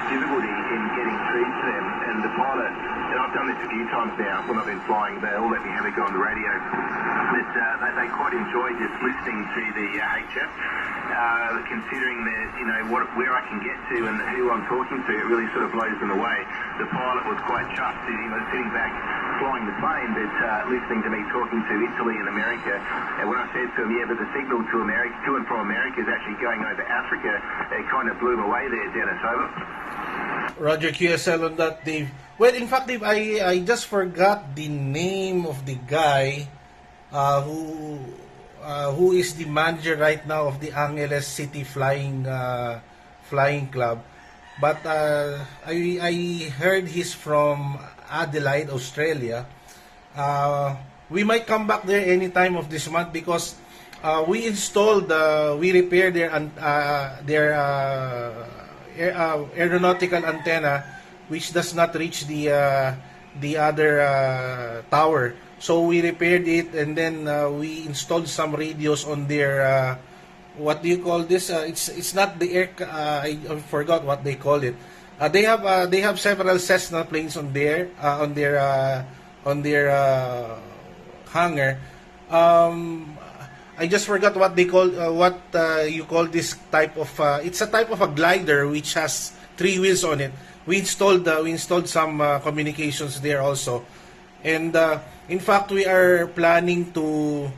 difficulty in getting through to them, and the pilot, and I've done this a few times now when I've been flying, they all let me have a go on the radio, but they quite enjoy just listening to the HF, considering where I can get to and who I'm talking to. It really sort of blows them away. The pilot was quite chuffed, sitting back flying the plane, but listening to me talking to Italy and America. And when I said to him, yeah, but the signal to America, to and from America, is actually going over Africa, it kind of blew him away there, Dennis. Over. Roger QSL on that, Dave. Well, in fact, Dave, I just forgot the name of the guy who is the manager right now of the Angeles City Flying Club. But I heard he's from Adelaide, Australia. We might come back there any time of this month because we repaired their aeronautical antenna, which does not reach the other tower. So we repaired it, and then we installed some radios on their what do you call this? It's not the air. I forgot what they call it. They have several Cessna planes on their hangar. I just forgot what they call you call this type of. It's a type of a glider which has 3 wheels on it. We installed some communications there also, and in fact we are planning to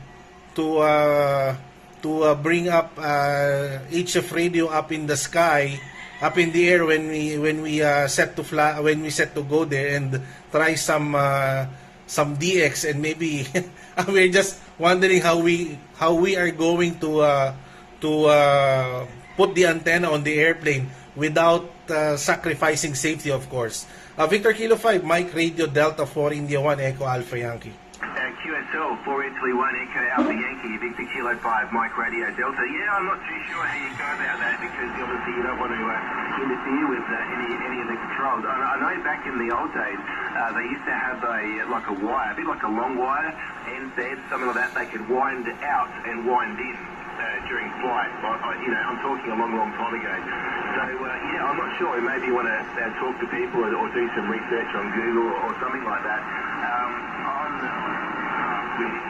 bring up HF radio up in the sky, up in the air when we set to fly, when we set to go there and try some DX, and maybe we're just wondering how we are going to put the antenna on the airplane without sacrificing safety, of course. Victor Kilo 5, Mike Radio Delta 4 India 1 Echo Alpha Yankee. QSL 4 Italy 1 Echo Alpha Yankee, Victor Kilo 5, Mike Radio Delta. Yeah, I'm not too sure how you go about that because obviously you don't want to interfere with any of the controls. I know back in the old days they used to have a wire, a bit like a long wire, NZ, something like that. They could wind out and wind in during flight. I'm talking a long time ago. So yeah, I'm not sure. Maybe you want to talk to people or do some research on Google or something like that.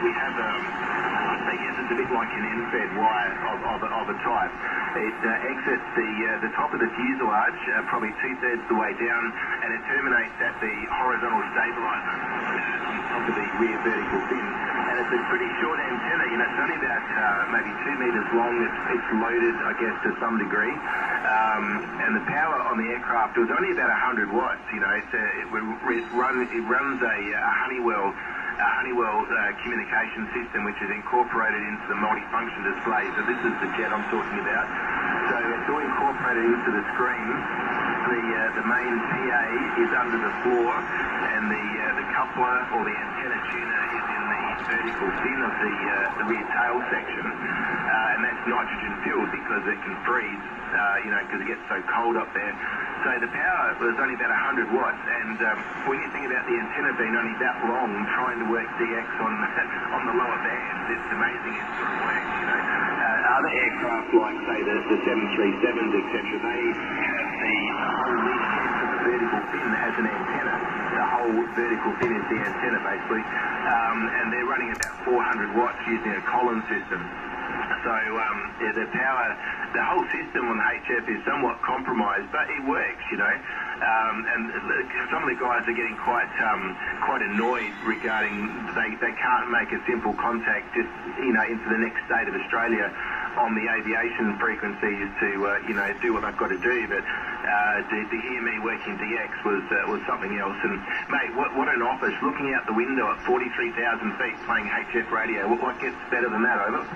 We have I guess it's a bit like an NZ wire of a type. It exits the top of the fuselage, probably 2/3 the way down, and it terminates at the horizontal stabilizer on top of the rear vertical fin. And it's a pretty short antenna. It's only about maybe 2 meters long. It's loaded, I guess, to some degree. And the power on the aircraft was only about 100 watts. It runs a Honeywell communication system, which is incorporated into the multifunction display. So this is the jet I'm talking about. So it's all incorporated into the screen. The main PA is under the floor, and the coupler or the antenna tuner is in the vertical fin of the rear tail section, and that's nitrogen filled because it can freeze, because it gets so cold up there. So the power was only about 100 watts, and when you think about the antenna being only that long, trying to work DX on the lower bands, it's amazing it sort of works. Other aircraft like say the 737s, etc., they have the whole leading edge of the vertical fin has an antenna. The whole vertical fin is the antenna basically, and they're running about 400 watts using a Collins system. So the power, the whole system on the HF is somewhat compromised, but it works, and some of the guys are getting quite annoyed regarding they can't make a simple contact just into the next state of Australia on the aviation frequencies to do what I've got to do, but to hear me working DX was something else. And mate, what an office! Looking out the window at 43,000 feet playing HF radio. What gets better than that? Over.